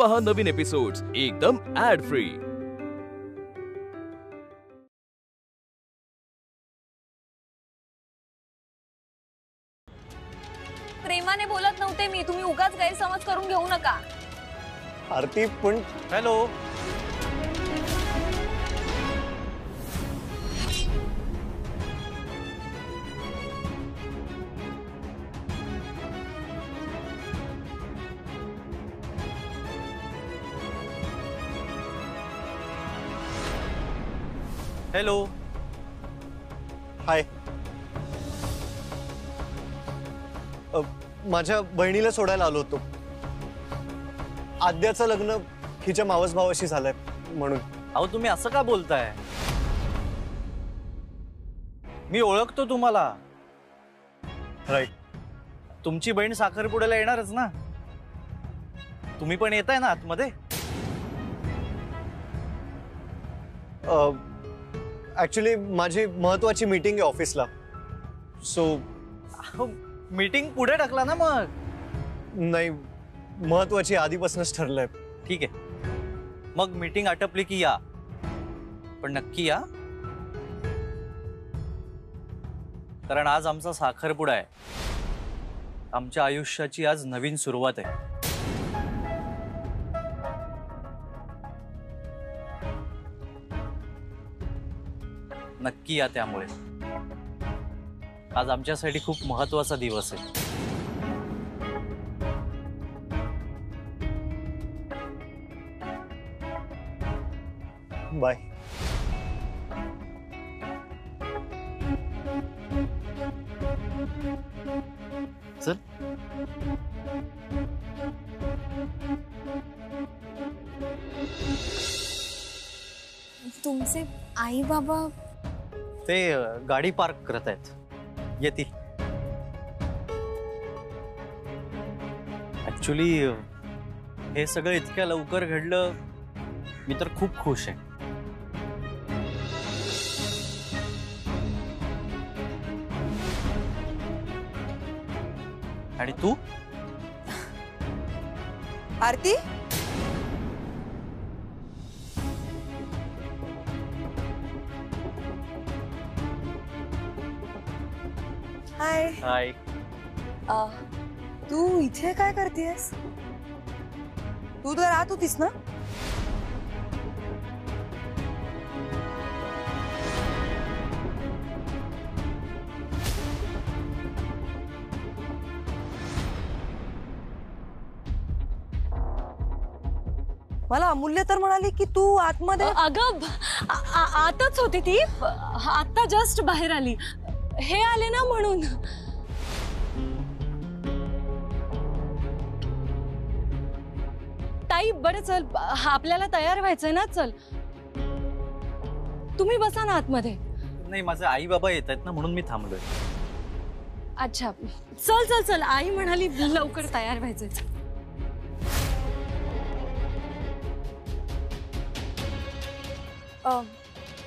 पहा नवीन एपिसोड्स एकदम add free. प्रेमाने बोलत नव्हते मी, तुम्ही उगाच गैरसमज करून घेऊ नका। आरती पण हॅलो, हॅलो, हाय। माझ्या बहिणीला सोडायला आलो होतो। आद्याचं लग्न हिच्या मावस भावाशी झालंय म्हणून। अहो तुम्ही असं का बोलताय? मी ओळखतो तुम्हाला। राईट। तुमची बहीण साखरपुड्याला येणारच ना? तुम्ही पण येताय ना आतमध्ये? ऍक्च्युली माझी महत्वाची मीटिंग आहे ऑफिसला, सो मीटिंग पुढे टाकला ना? मग नाही, महत्वाची आधीपासूनच ठरलंय। ठीक आहे, मग मीटिंग आटपली की या, पण नक्की या, कारण आज आमचा साखरपुडा आहे। आमच्या आयुष्याची आज नवीन सुरुवात आहे। नक्की या, त्यामुळे आज आमच्यासाठी खूप महत्त्वाचा दिवस आहे। बाय। चल। तुमचे आई बाबा ते गाडी पार्क करत आहेत, येतील। ऍक्च्युली हे सगळं इतक्या लवकर घडलं, मी तर खूप खुश आहे। आणि तू? आरती, हाय। हाय। तू इथे काय करतेस? तू तर राहत होतीस ना? मला अमूल्य तर म्हणाली की तू आतमध्ये। अगं आताच होती ती, आता जस्ट बाहेर आली। हे आले ना म्हणून। ताई बरं चल, आपल्याला तयार व्हायचंय ना, चल तुम्ही बसा ना आतमध्ये। नाही, माझे आई बाबा येत आहेत ना, म्हणून मी थांबलोय। अच्छा चल चल चल, आई म्हणाली लवकर तयार व्हायचंय।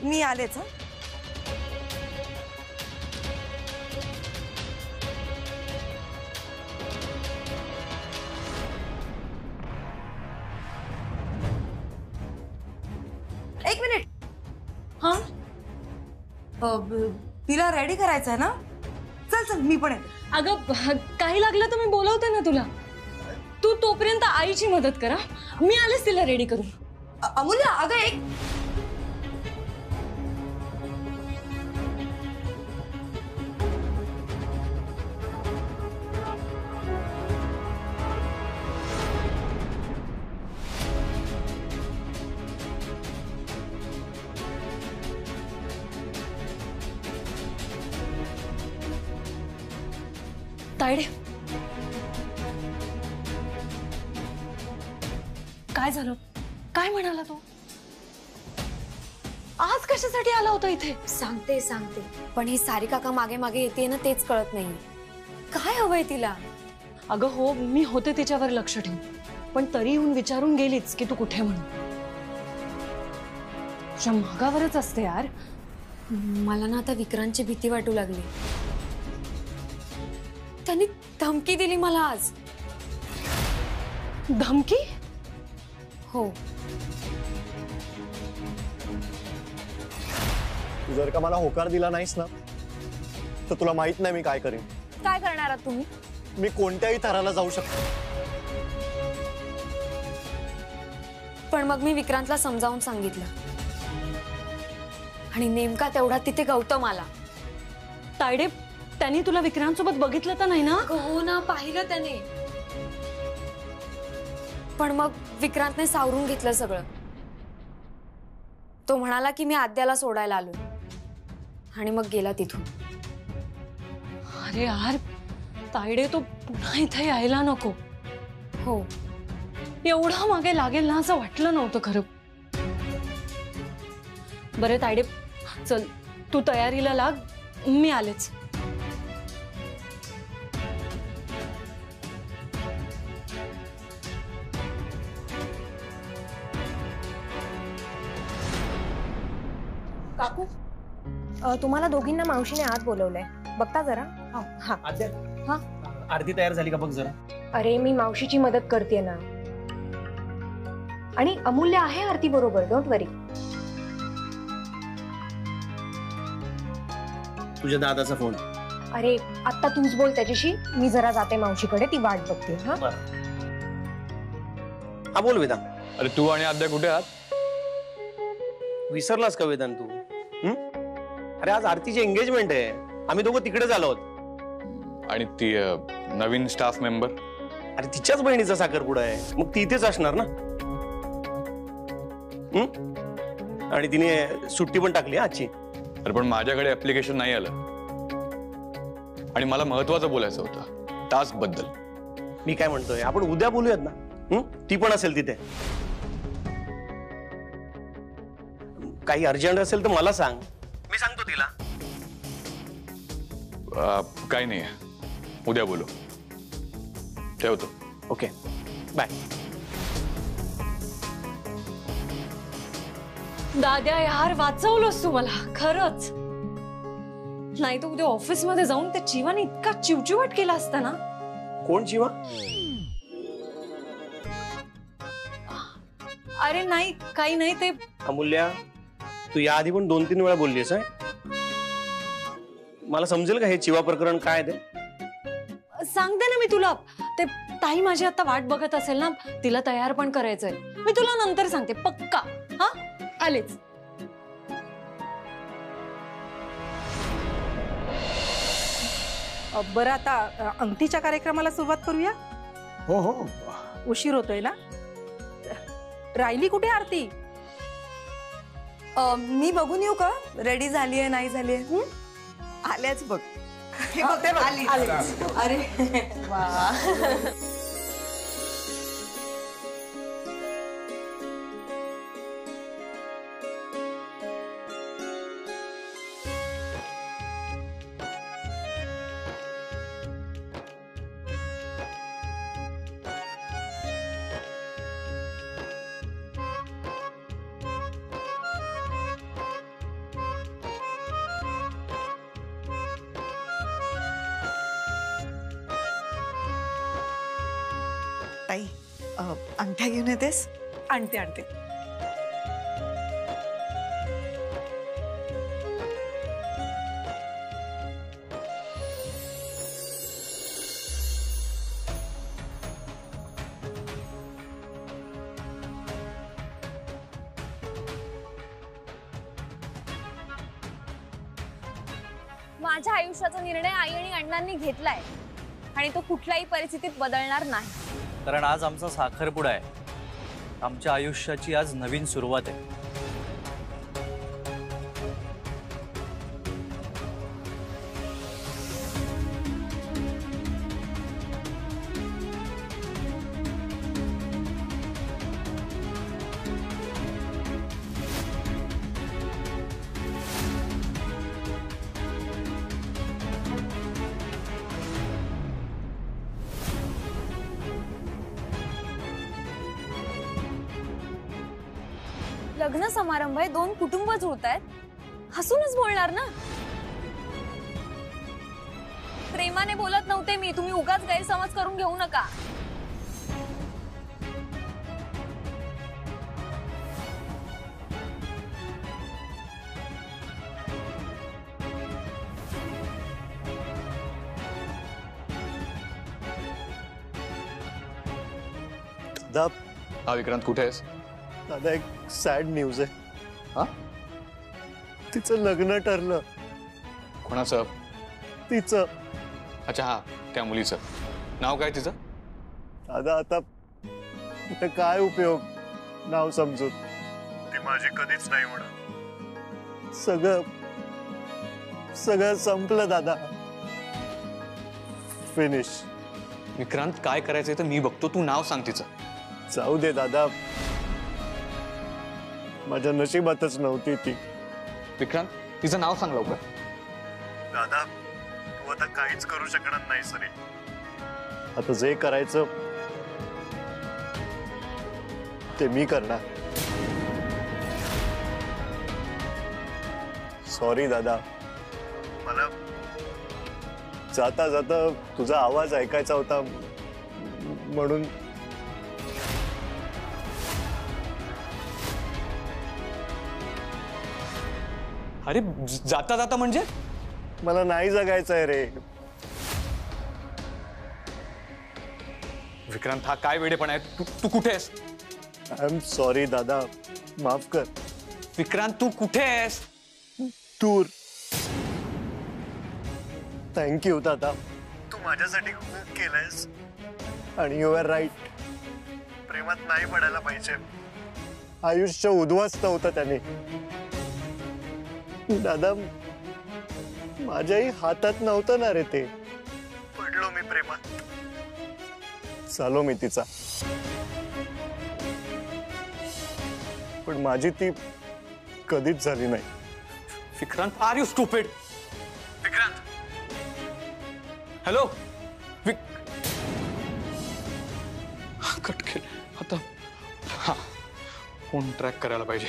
मी आलेच। एक मिनिट। हाँ, तिला रेडी करायचं आहे ना? चल चल, मी पण येते। अगं काही लागलं तर मी बोलवते ना तुला, तू तोपर्यंत आईची मदत करा, मी आलेच तिला रेडी करून। अमूल्य अगं एक तायडे, काय झालं? काय म्हणाला तो? आज कशासाठी आला होता इथे? सांगते सांगते, पण ही सारी काका मागे मागे येते ना, तेच कळत नाही। काय हवंय तिला? अगं हो, मी होते तिच्यावर लक्ष ठेवून, पण तरी येऊन विचारून गेलीच की तू कुठे म्हणून। मागावरच असते यार। मला ना आता विक्रांतची भीती वाटू लागली। त्यांनी धमकी दिली मला आज। धमकी? हो. तू जर का मला होकार दिला नाहीस ना तर तुला माहित नाही मी काय करेन. काय करणार आहात तुम्ही? मी कोणत्याही थराला जाऊ शकतो. पण मग मी विक्रांतला समजावून सांगितलं आणि नेमका तेवढा तिथे गौतम आला. तायडे, त्यांनी तुला विक्रांत सोबत बघितलं तर नाही ना? हो ना, पाहिलं त्याने. पण मग विक्रांतने सावरून घेतलं सगळं. तो म्हणाला की मी आद्याला सोडायला आलो आणि मग गेला तिथून. अरे यार तायडे, तो पुन्हा इथे यायला नको. हो. एवढा मागे लागेल ना असं वाटलं नव्हतं खरं. बरं तायडे, चल तू तयारीला लाग, मी आलेच. काकू, तुम्हाला दोघींना मावशीने आत बोलवलंय, बघता जरा. हा. हा? आरती तयार झाली का बघ जरा. अरे मी मावशीची मदत करते ना. आणि अमूल्य आहे आरती बरोबर, डोंट वरी. तुझ्या दादाचा फोन. अरे आता तूच बोल त्याच्याशी, मी जरा जाते मावशीकडे, ती वाट बघते. हा हा बोल वेदांत. अरे तू आणि आद्या कुठे आहात? विसरलास का वेदांत तू? अरे आज आरतीची एंगेजमेंट आहे, आम्ही दोघं तिकडेच आलो आहोत. आणि ती नवीन स्टाफ मेंबर? अरे तिच्याच बहिणीचा साखरपुडा आहे, मग ती इथेच असणार ना. आणि तिने सुट्टी पण टाकली आजची. अरे पण माझ्याकडे ऍप्लिकेशन नाही आलं आणि मला महत्वाचं बोलायचं होतं, टास्क बद्दल. मी काय म्हणतोय, आपण उद्या बोलूयात ना. ती पण असेल तिथे. काही अर्जंट असेल तर मला सांग, मी सांगतो तिला. काही नाही, उद्या बोलू. ठेवतो. Okay, bye. दाद्या यार, वाचवलंस तू मला खरंच. नाही तर उद्या ऑफिस मध्ये जाऊन त्या जीवाने इतका चिवचिवाट केला असता ना. कोण जीवा? अरे नाही, काही नाही. ते अमूल्या, तू या आधी पण 2-3 वेळा बोललीस. मला समजेल का हे चिवा प्रकरण काय ते? सांगते ना मी तुला. ते ताई माझी आता वाट बघत असेल ना, तिला तयार पण करायचंय. मी तुला नंतर सांगते पक्का. हा, आलेच. बरं, आता अंगठीच्या कार्यक्रमाला सुरुवात करूया. हो हो, उशीर होतोय ना. राहिली कुठे आरती? मी बघून येऊ का, रेडी झालीये नाही झालीये? आल्याच बघ. अरे वा. ताई, अंगठ्या घेऊन येतेस? आणते आणते. माझ्या आयुष्याचा निर्णय आई आणि अण्णांनी घेतलाय आणि तो कुठल्याही परिस्थितीत बदलणार नाही. कारण आज आमचा साखरपुडा आहे. आमच्या आयुष्याची आज नवीन सुरुवात आहे. लग्न समारंभ आहे, 2 कुटुंब जुळतायत, हसूनच बोलणार ना. प्रेमाने बोलत नव्हते मी, तुम्ही उगाच गैरसमज करून घेऊ नका. दादा हा विक्रांत कुठे आहेस? दादा एक सॅड न्यूज आहे. हा? तिचं लग्न ठरलं. कोणाचं? तिचं. अच्छा हा, त्या मुलीचं नाव काय तिचं? दादा आता काय उपयोग नाव समजून. ती माझी कधीच नाही होणार. सगळं संपलं दादा. फिनिश. विक्रांत काय करायचंय तर मी बघतो, तू नाव सांग तिचं. जाऊ दे दादा, माझ्या नशिबातच नव्हती ती. विक्रांत तिचं नाव सांग लवकर. दादा तू आता काहीच करू शकणार नाही सरी. आता जे करायचं ते मी करणार. सॉरी दादा, मला जाता जाता तुझा आवाज ऐकायचा होता म्हणून. अरे जाता जाता म्हणजे? मला नाही जगायचंय रे. विक्रांत हा काय वेडेपणा आहे? तू कुठे आहेस? आय एम सॉरी दादा, माफ कर. विक्रांत तू कुठे आहेस? दूर. थँक्यू दादा, तू माझ्यासाठी खूप केलंयस. आणि यू आर राईट, प्रेमात नाही पडायला पाहिजे. आयुष्य उद्ध्वस्त होतं त्याने. दादा माझ्याही हातात नव्हतं ना रे ते. पडलो मी प्रेमात, झालो मी तिचा. पण माझी ती कधीच झाली नाही. Vikrant are you stupid? Vikrant hello. Cut केलं आता. हा फोन ट्रॅक करायला पाहिजे.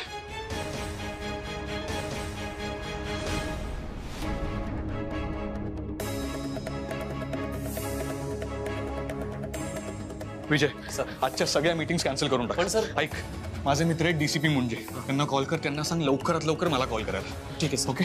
विजय सर, आजच्या सगळ्या मीटिंग्स कॅन्सल करून टाक. पण सर ऐक, माझे मित्र आहेत डीसीपी मुंजे, त्यांना कॉल कर. त्यांना सांग लवकरात लवकर मला कॉल करायला. ठीक आहे ओके.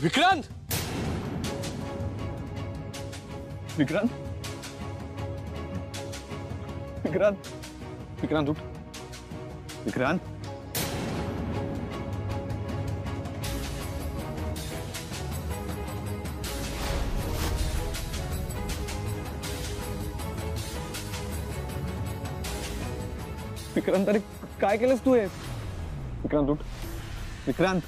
विक्रांत विक्रांत विक्रांत विक्रांत उठ. विक्रांत विक्रांत अरे काय केलंस तू? हे विक्रांत उठ. विक्रांत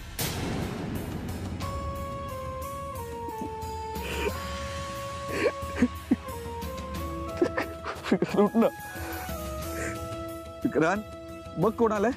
उठ ना. विक्रांत बघ कोण आलंय.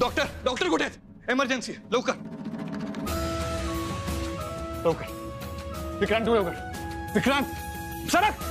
डॉक्टर डॉक्टर कुठे आहेत? एमर्जन्सी लवकर लवकर. विक्रांत तू लवकर. विक्रांत सरक.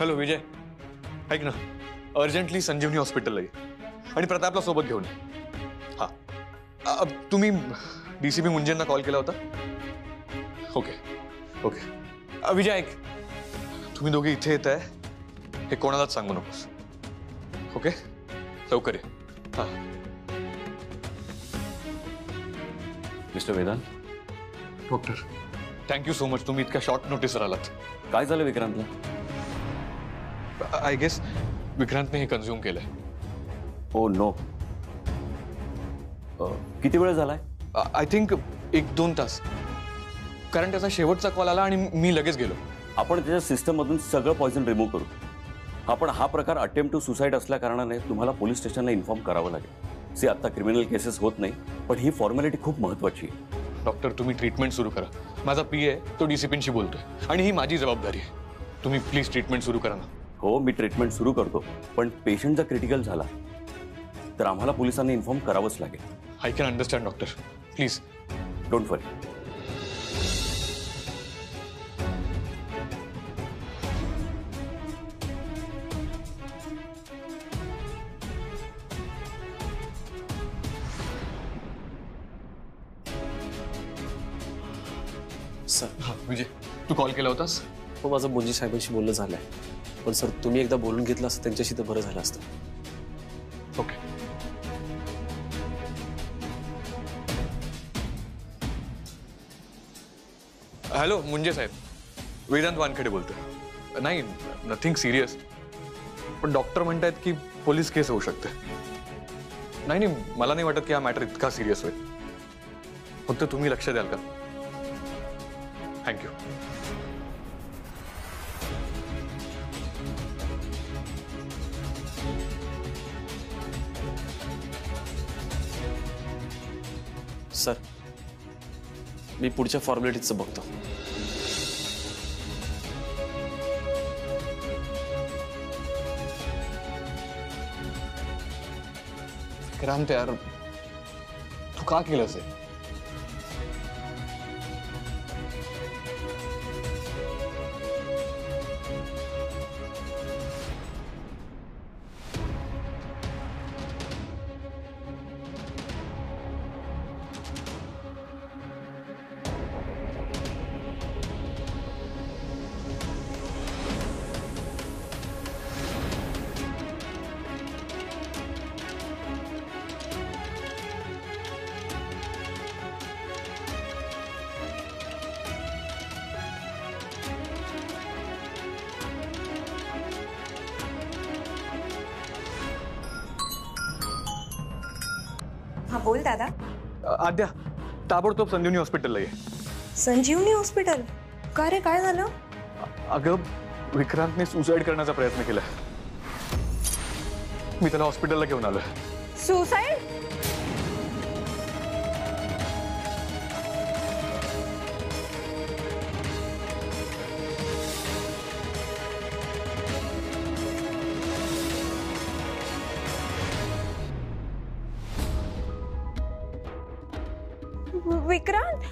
हॅलो विजय, ऐक ना, अर्जंटली संजीवनी हॉस्पिटलला ये आणि प्रतापला सोबत घेऊन ये. हा, तुम्ही डीसीपी मुंजेंना कॉल केला होता? Okay okay. विजय ऐक, तुम्ही दोघे इथे येत आहे हे कोणालाच सांगू नकोस. ओके, लवकर ये. हा. Mister Vedant. Doctor, thank you so much, तुम्ही इतक्या शॉर्ट नोटीसवर आलात. काय झालं विक्रांतला? आय गेस विक्रांतने हे कन्झ्युम केलंय. Oh no. किती वेळ झालाय? आय थिंक 1-2 तास, कारण त्याचा शेवटचा कॉल आला आणि मी लगेच गेलो. आपण त्याच्या सिस्टम मधून सगळं पॉइझन रिमूव्ह करू. आपण हा प्रकार अटेम्प्ट टू सुसाईड असल्या कारणाने तुम्हाला पोलीस स्टेशनला इन्फॉर्म करावं लागेल. सी आता क्रिमिनल केसेस होत नाही, पण ही फॉर्मॅलिटी खूप महत्वाची आहे. डॉक्टर, तुम्ही ट्रीटमेंट सुरू करा. माझा PA तो डीसीपींशी बोलतोय आणि ही माझी जबाबदारी आहे. तुम्ही प्लीज ट्रीटमेंट सुरू करा ना. हो, मी ट्रीटमेंट सुरू करतो, पण पेशंट जर क्रिटिकल झाला तर आम्हाला पोलिसांना इन्फॉर्म करावंच लागेल. I can understand doctor, please don't worry. Sir. हां विजय, तू कॉल केला होतास? हो, माझं मुंजी साहेबांशी बोलणं झालंय, पण सर तुम्ही एकदा बोलून घेतलं असतं त्यांच्याशी तर बरं झालं असतं. ओके. हॅलो मुंजे साहेब, वेदांत वानखेडे बोलतोय. नाही, नथिंग सिरियस, पण डॉक्टर म्हणतायत की पोलीस केस होऊ शकते. नाही, मला नाही वाटत की हा मॅटर इतका सिरियस होईल. फक्त तुम्ही लक्ष द्याल का? थँक्यू. सर, मी पुढच्या फॉर्मॅलिटीचं बघतो. क्रांत यार, तू का केलंस हे? हा बोल दादा. आद्या, ताबडतोब संजीवनी हॉस्पिटलला ये. संजीवनी हॉस्पिटल? का रे, काय झालं? अगं, विक्रांतने सुसाईड करण्याचा प्रयत्न केला. मी त्याला हॉस्पिटलला घेऊन आलोय. सुसाईड? विक्रांत?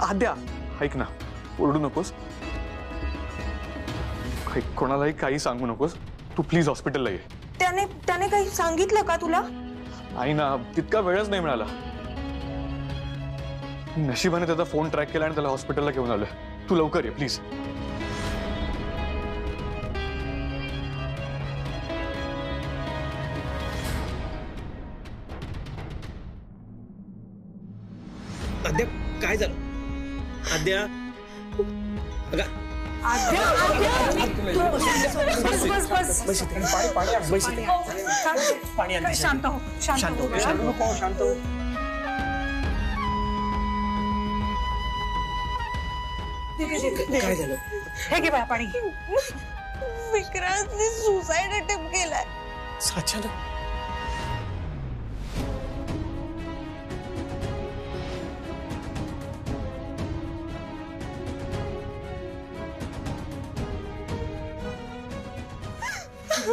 आद्या, ऐक ना, ओरडू नकोस. कोणालाही काही सांगू नकोस. तू प्लीज हॉस्पिटलला ये. त्याने काही सांगितलं का तुला? आई ना, तितका वेळच नाही मिळाला. नशिबाने त्याचा फोन ट्रॅक केला आणि त्याला हॉस्पिटलला घेऊन आलोय. तू लवकर ये प्लीज. आद्या, काय झालं? आद्या, शांत हो, शांत हो. काय झालं? हे घे बाळा पाणी. विक्रांतने सुसाईड अटेम्प्ट केलाय. अचानक?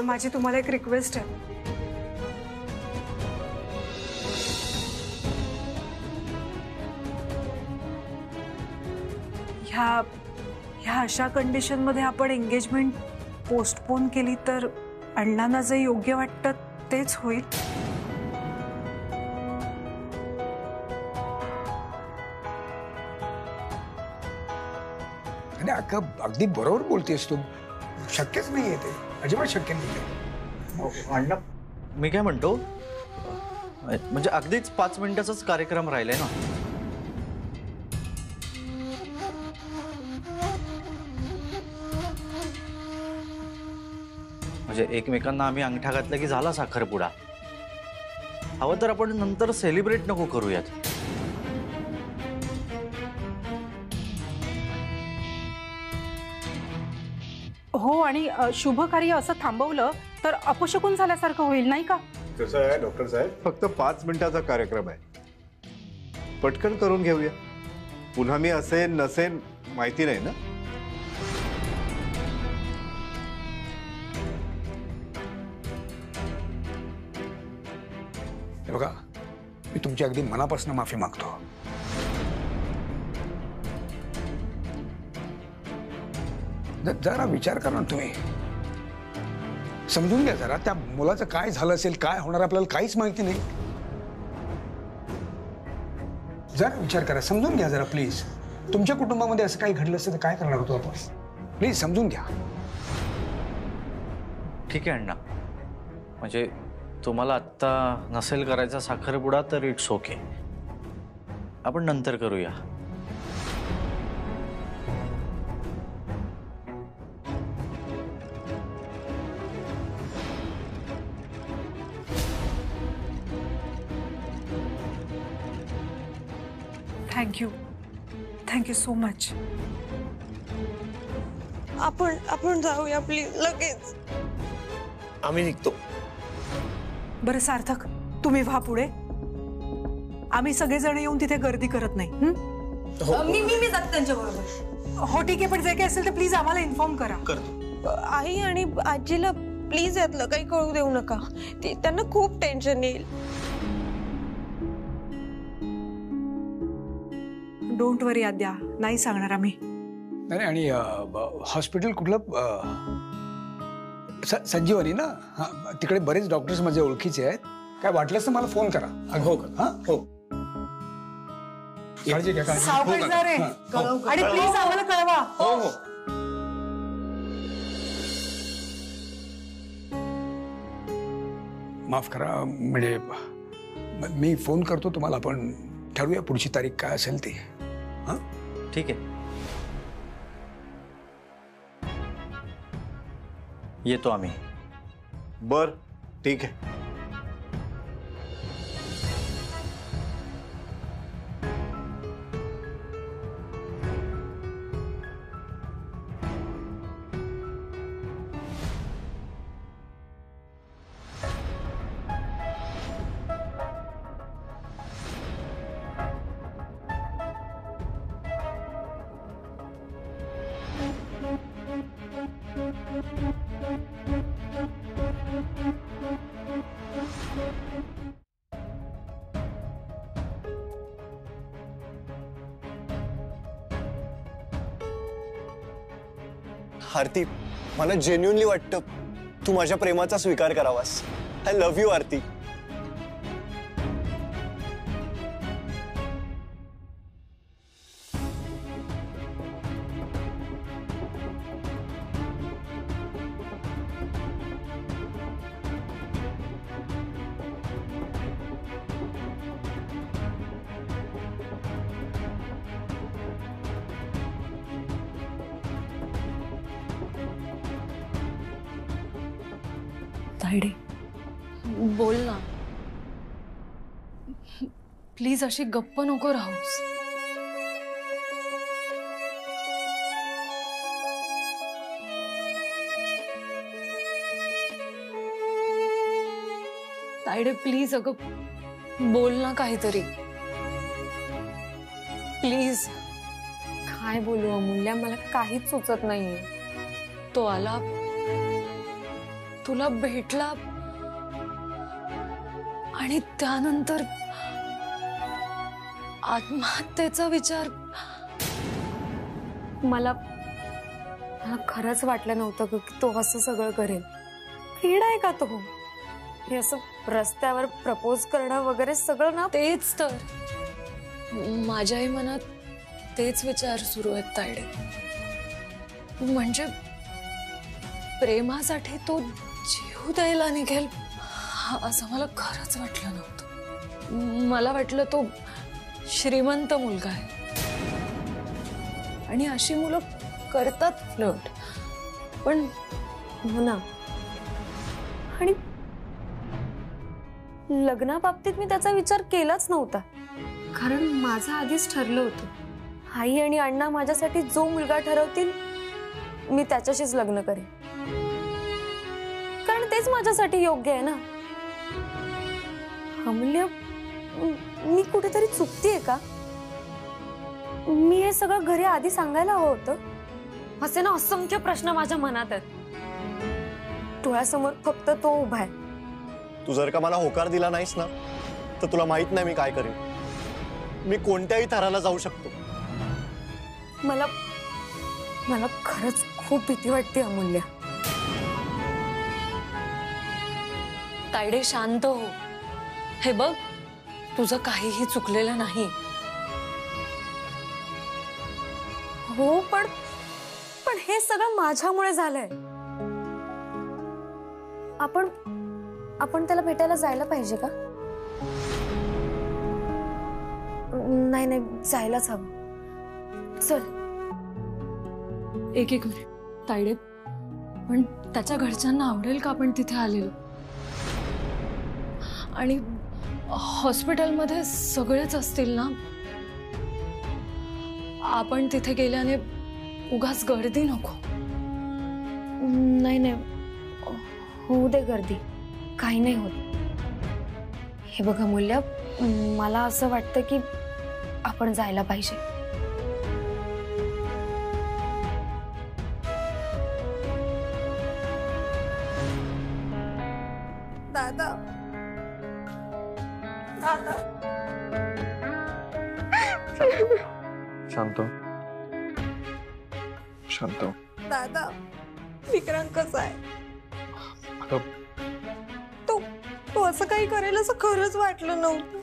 माझी तुम्हाला एक रिक्वेस्ट आहे. ह्या अशा कंडिशन मध्ये आपण एंगेजमेंट पोस्टपोन केली तर अण्णांना जे योग्य वाटतं तेच होईल. अगदी बरोबर बोलतेस तू. शक्यच नाहीये ते, अजिबात शक्य नाहीये. अण्णा मी काय म्हणतो, म्हणजे अगदीच 5 मिनिटाचाच कार्यक्रम राहिलाय ना. म्हणजे एकमेकांना आम्ही अंगठा घातला की झाला साखरपुडा. हवं तर आपण नंतर सेलिब्रेट नको करूयात. हो, आणि शुभ कार्य असं थांबवलं तर अपशकुन झाल्यासारखं होईल नाही का? कसं आहे डॉक्टर साहेब, फक्त 5 मिनिटाचा कार्यक्रम आहे, पटकन करून घेऊया. पुन्हा मी असेन नसेन माहिती नाही ना. बघा, मी तुमची अगदी मनापासून माफी मागतो. जरा विचार करा ना तुम्ही. समजून घ्या जरा, त्या मुलाचं काय झालं असेल, काय होणार आपल्याला काहीच माहिती नाही. जरा विचार करा, समजून घ्या जरा प्लीज. तुमच्या कुटुंबामध्ये असं काही घडलं असेल तर काय करणार होतो आपण? प्लीज समजून घ्या. ठीक आहे अण्णा, म्हणजे तुम्हाला आत्ता नसेल करायचा साखरपुडा तर इट्स ओके, आपण नंतर करूया. Thank you so much. आपण जाऊया प्लीज लगेच. आम्ही निघतो. बरं सार्थक, तुम्ही व्हा पुढे. आम्ही सगळेजण येऊन तिथे गर्दी करत नाही. मी जाते त्यांच्या बरोबर. हो ठीक आहे, पण जे काही असेल तर प्लीज आम्हाला इन्फॉर्म करा. आई आणि आजीला प्लीज यातलं काही कळू देऊ नका, त्यांना खूप टेन्शन येईल. डोंट वरी आद्या, नाही सांगणार आम्ही. नाही, आणि हॉस्पिटल कुठलं? संजीवनी ना? हा, तिकडे बरेच डॉक्टर्स माझ्या ओळखीचे आहेत. काय वाटलंच तर मला फोन करा. हो का? हो, काळजी घ्या. सावकाश जा रे, आणि प्लीज आम्हाला कळवा. हो हो. माफ करा, म्हणजे मी फोन करतो तुम्हाला. आपण ठरवूया पुढची तारीख काय असेल ती. हां ठीक आहे, येतो आम्ही. बर ठीक आहे. आरती, मला जेन्युइनली वाटतं तू माझ्या प्रेमाचा स्वीकार करावास. आय लव्ह यू आरती. तायडे, बोल ना प्लीज. अशी गप्प नको राहूस. तायडे प्लीज, अगं बोल ना काहीतरी प्लीज. काय बोलू अमूल्या, मला काहीच सुचत नाहीये. तो आला तुला भेटला आणि त्यानंतर आत्महत्येचा विचार. मला खरंच वाटलं नव्हतं की तो असं सगळं करेल. फ्रीड आहे का तो? हे असं रस्त्यावर प्रपोज करणं वगैरे सगळं ना. तेच तर माझ्याही मनात तेच विचार सुरू आहेत तायडे. म्हणजे प्रेमासाठी तो जीव द्यायला निघेल असं मला खरंच वाटलं नव्हतं. मला वाटलं तो श्रीमंत मुलगा आहे आणि अशी मुलं करतात फ्लर्ट. पण हो ना. आणि लग्नाबाबतीत मी त्याचा विचार केलाच नव्हता, कारण माझं आधीच ठरलं होतं. आई आणि अण्णा माझ्यासाठी जो मुलगा ठरवतील मी त्याच्याशीच लग्न करेन, कारण तेच माझ्यासाठी योग्य आहे ना. अमूल्य, मी कुठेतरी चुकतेय का? मी हे सगळं घरी आधी सांगायला हवं होतं. असे ना असंख्य प्रश्न माझ्या मनात आहेत. डोळ्यासमोर फक्त तो उभा आहे. तू जर का मला होकार दिला नाहीस ना तर तुला माहित नाही मी काय करेन. मी कोणत्याही थराला जाऊ शकतो. मला खरंच खूप भीती वाटते अमूल्य. तायडे शांत हो. हे बघ, तुझं काहीही चुकलेलं नाही. हो, पण हे सगळं माझ्यामुळे झालंय. आपण त्याला भेटायला जायला पाहिजे का? नाही, जायलाच हवं. चल. एक मिनिट तायडे, पण त्याच्या घरच्यांना आवडेल का आपण तिथे आलेलो? आणि हॉस्पिटलमध्ये सगळेच असतील ना. आपण तिथे गेल्याने उगाच गर्दी नको. नाही, होऊ दे गर्दी, काही नाही होत. हे बघ अमूल्य, मला असं वाटतं की आपण जायला पाहिजे. दादा, दादा. शांत शांत. दादा, विक्रांत कसा आहे? तो असं काही करेल असं खरंच वाटलं नव्हतं.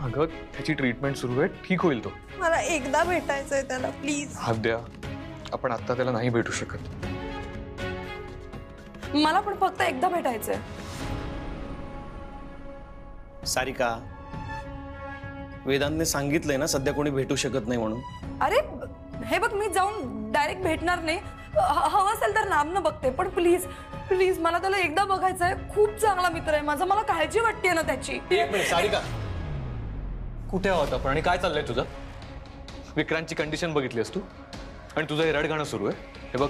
अगं, त्याची ट्रीटमेंट सुरू आहे, ठीक होईल तो. मला एकदा भेटायचंय त्याला, प्लीज. हात द्या. आपण आता त्याला नाही भेटू शकत. मला पण फक्त एकदा भेटायचंय. सारिका, वेदांतने सांगितलंय ना सध्या कोणी भेटू शकत नाही म्हणून. अरे हे बघ, मी जाऊन डायरेक्ट भेटणार नाही. हवं असेल तर नामनं बघते, पण प्लीज प्लीज मला त्याला एकदा बघायचंय. खूप चांगला मित्र आहे माझा, मला काळजी वाटते ना त्याची. एक मिनिट सारिका, कुठे आहोत आपण आणि काय चाललंय तुझं? विक्रांतची कंडिशन बघितलीस तू आणि तुझं हे रडगाणं सुरू आहे. हे बघ,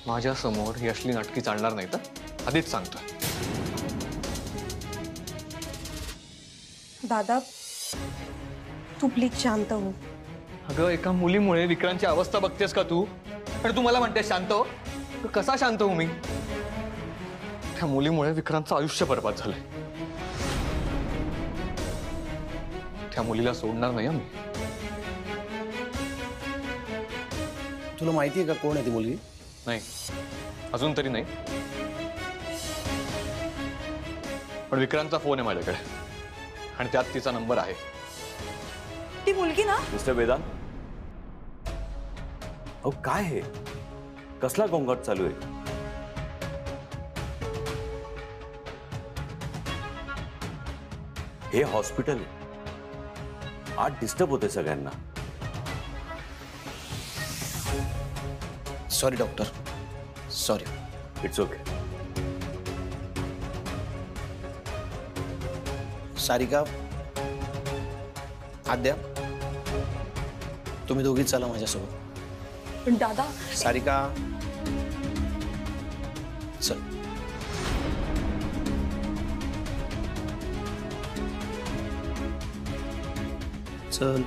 माझ्या समोर ही असली नाटकी चालणार नाही, तर आधीच सांगतोय. दादा, तू प्लीज शांत हो. अगं, एका मुलीमुळे विक्रांतची अवस्था बघतेस का तू? आणि तू मला म्हणतेस शांत हो? कसा शांत हो मी? त्या मुलीमुळे विक्रांतचं आयुष्य बर्बाद झालंय. त्या मुलीला सोडणार नाही आम्ही. तुला माहितीये का कोण आहे ती मुलगी? नाही, अजून तरी नाही. पण विक्रांतचा फोन आहे माझ्याकडे आणि त्यात तिचा नंबर आहे. ती मुलगी ना? मिस्टर वेदांत, अहो काय हे? कसला गोंगाट चालू आहे? हे हॉस्पिटल आहे. आत डिस्टर्ब होते सगळ्यांना. Sorry doctor, sorry. It's okay. Sarika, Aadya, तुम्ही दोघीच चला माझ्यासोबत. पण दादा. सारिका, चल. चल.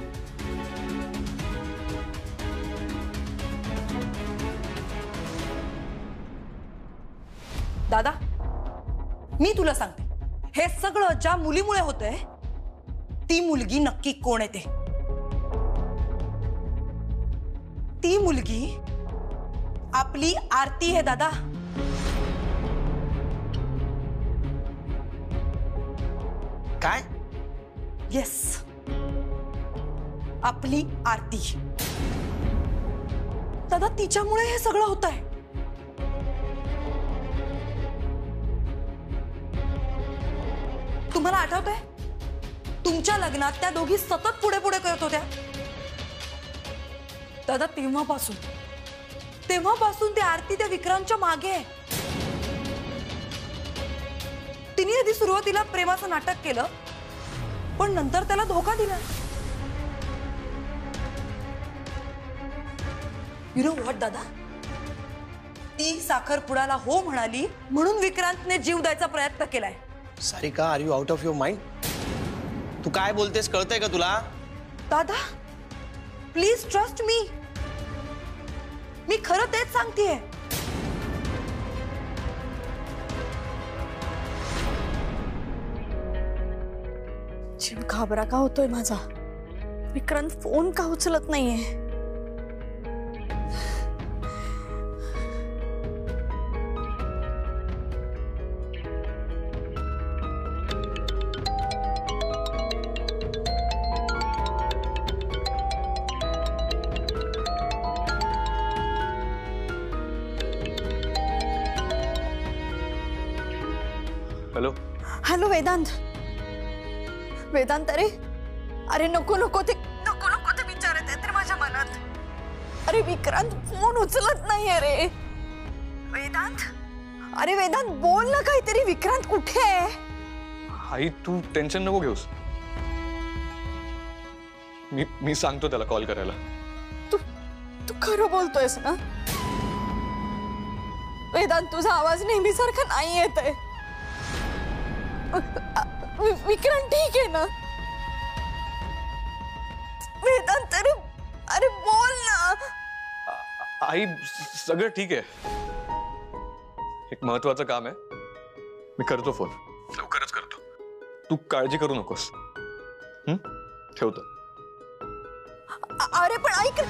दादा, मी तुला सांगते, हे सगळं ज्या मुलीमुळे होतंय ती मुलगी नक्की कोण आहे ते. ती मुलगी आपली आरती आहे दादा. काय? येस, आपली आरती. दादा, तिच्यामुळे हे सगळं होत आहे. तुम्हाला आठवतंय तुमच्या लग्नात त्या दोघी सतत पुढे पुढे करत होत्या दादा. तेव्हापासून ते आरती त्या विक्रांतच्या मागे आहे. तिने आधी सुरुवातीला प्रेमाचं नाटक केलं, पण नंतर त्याला धोका दिला. यु नो व्हॉट दादा, ती साखरपुड्याला हो म्हणाली म्हणून विक्रांतने जीव द्यायचा प्रयत्न केलाय. Sarika, are you out of your mind? तू काय बोलतेस कळतंय का तुला? दादा, प्लीज ट्रस्ट मी. मी खरं तेच सांगतेय. जीव घाबरा का होतोय माझा. विक्रांत फोन का उचलत नाहीये. Hello hello Vedanta. वेदांत, अरे नको नको ते विचार येते माझ्या मनात. अरे विक्रांत फोन उचलत नाहीये रे. वेदांत, अरे वेदांत बोल ना काहीतरी. विक्रांत कुठे आहे? आई तू टेन्शन नको घेऊस. मी सांगतो त्याला कॉल करायला. तू खरं बोलतोयस ना? वेदांत, तुझा आवाज नेहमीसारखा नाही येत आहे. विक्रांत ठीक आहे ना? वेदांत, अरे बोल ना. आई सगळं ठीक आहे. एक महत्वाचं काम आहे, मी करतो फोन. लवकरच करतो. तू काळजी करू नकोस. ठेवतो. अरे पण ऐक.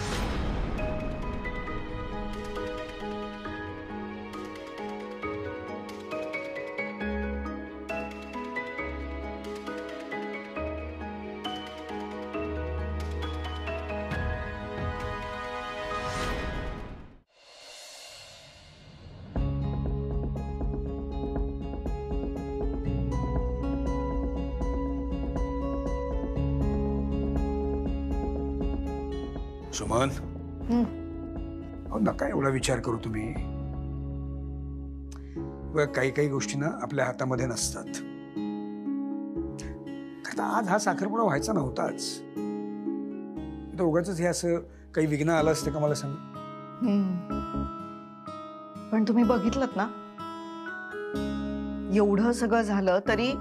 सुमन, नका एवढा विचार करू तुम्ही. काही काही गोष्टी ना आपल्या हातामध्ये नसतात. आज हा साखरपुडा व्हायचा नव्हताच. उगाच हे असं काही विघ्न आलं असतं का मला सांग. पण तुम्ही बघितलत ना, एवढं सगळं झालं तरी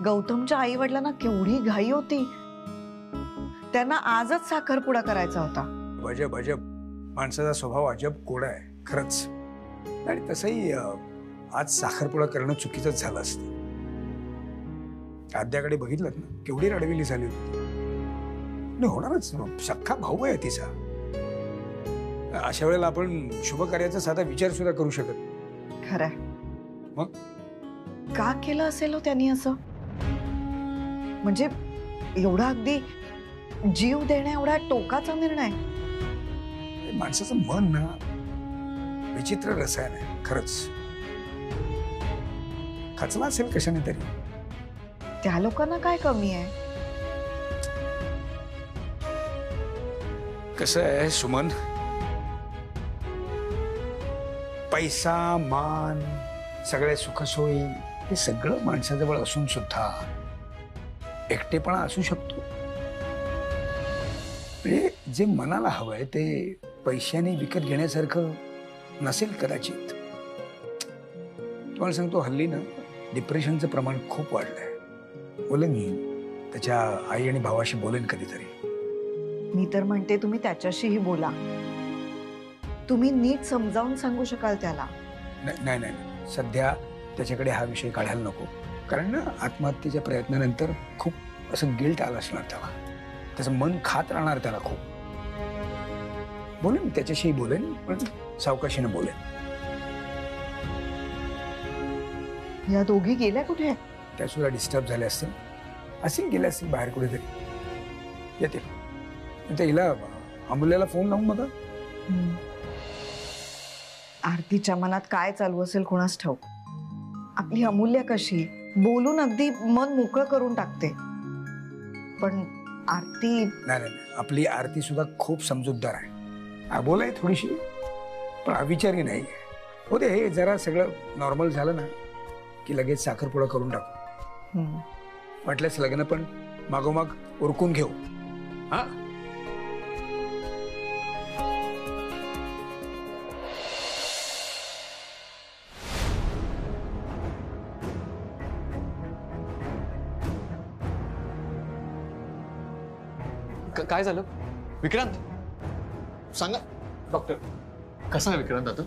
गौतमच्या आई वडिलांना केवढी घाई होती. त्यांना आजच साखरपुडा करायचा होता. अजब अजब, माणसाचा स्वभाव अजब कोडा आहे खरंच. आणि तसंही आज साखरपुडा करणं चुकीचंच झालं असतं. आद्याकडे बघितलं ना, केवढी रडविली झाली होती. होणारच, सख्खा भाऊ आहे तिचा. अशा वेळेला आपण शुभ कार्याचा साधा विचार सुद्धा करू शकत. खरंय. मग का केलं असेल हो त्यांनी असं? म्हणजे एवढा अगदी जीव देण्या एवढा टोकाचा निर्णय. माणसाचं मन ना विचित्र रसायन आहे खरंच. खचला असेल कशाने तरी. त्या लोकांना काय कमी आहे? कसं आहे सुमन, पैसा, मान, सगळ्या सुखसोयी हे सगळं माणसाजवळ असून सुद्धा एकटेपणा असू शकतो. म्हणजे जे मनाला हवंय ते पैशाने विकत घेण्यासारखं नसेल कदाचित. तुम्हाला सांगतो, हल्ली ना डिप्रेशनचं प्रमाण खूप वाढलंय. बोलेन मी त्याच्या आई आणि भावाशी बोलेन कधीतरी. मी तर म्हणते तुम्ही त्याच्याशीही बोला. तुम्ही नीट समजावून सांगू शकाल त्याला. नाही नाही, सध्या त्याच्याकडे हा विषय काढायला नको, कारण ना आत्महत्येच्या प्रयत्नानंतर खूप असं गिल्ट आलं असणार त्याला, त्याचं मन खात राहणार त्याला खूप. बोलेन त्याच्याशी बोलेन, पण सावकाशीनं बोलेन. या दोघी गेल्या कुठे? त्या सुद्धा डिस्टर्ब झाल्या असतील गेल्या असतील बाहेर कुठेतरी, येतील. हिला अमूल्याला फोन लावून बघा. आरतीच्या मनात काय चालू असेल कोणास ठाऊक. आपली अमूल्य कशी बोलून अगदी मन मोकळं करून टाकते, पण आरती नाही, आपली आरती सुद्धा खूप समजूतदार आहे. अबोल आहे थोडीशी, पण अविचारी नाही. होते हे जरा सगळं नॉर्मल झालं ना की लगेच साखरपुडा करून टाकू. म्हटल्यास लग्न पण मागोमाग उरकून घेऊ. हा, काय झालं विक्रांत? सांगा डॉक्टर, कसा आहे विक्रांत आता?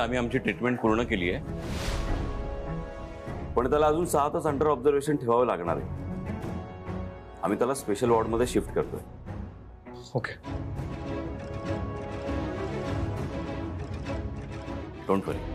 आम्ही आमची ट्रीटमेंट पूर्ण केली आहे, पण त्याला अजून 6 तास अंडर ऑब्झर्वेशन ठेवावं लागणार आहे. आम्ही त्याला स्पेशल वॉर्डमध्ये शिफ्ट करतोय. ओके, डोंट वरी.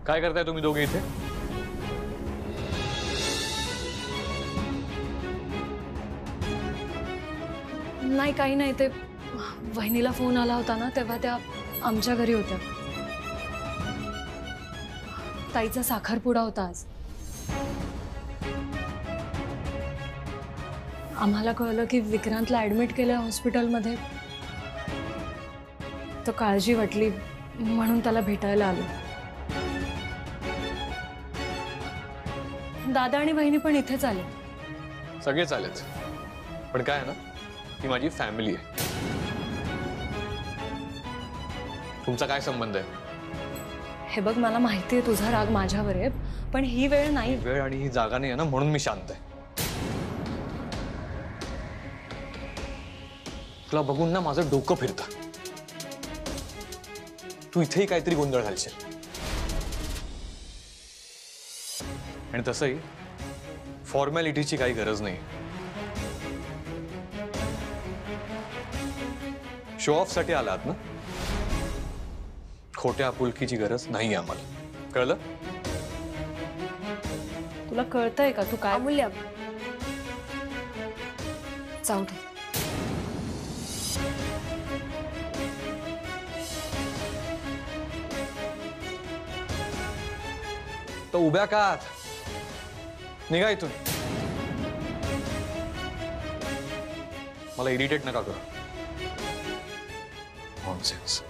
काय करताय तुम्ही दोघे इथे? नाही, काही नाही. ते वहिनीला फोन आला होता ना, तेव्हा त्या आमच्या घरी होत्या. ताईचा साखरपुडा होता आज. आम्हाला कळलं की विक्रांतला ऍडमिट केलं हॉस्पिटलमध्ये. तो काळजी वाटली म्हणून त्याला भेटायला आलो. दादा आणि वहिनी पण इथेच आले. सगळेच आलेच, पण काय आहे ना, ही माझी फॅमिली आहे. तुमचा काय संबंध आहे? हे बघ, मला माहिती आहे तुझा राग माझ्यावर आहे, पण ही वेळ नाही. वेळ आणि ही जागा नाही आहे ना, म्हणून मी शांत आहे. तुला बघून ना माझं डोकं फिरतं. तू इथेही काहीतरी गोंधळ घालशील. आणि तसंही फॉर्मॅलिटीची काही गरज नाही. शो ऑफ साठी आलात ना, खोट्या आपुलकीची गरज नाही आम्हाला. कळलं? तुला कळतंय का तू काय? अमूल्य, जाऊ दे. तर उभ्या का आहात? निघा इथून. मला इरिटेट नका करू. नॉनसेन्स.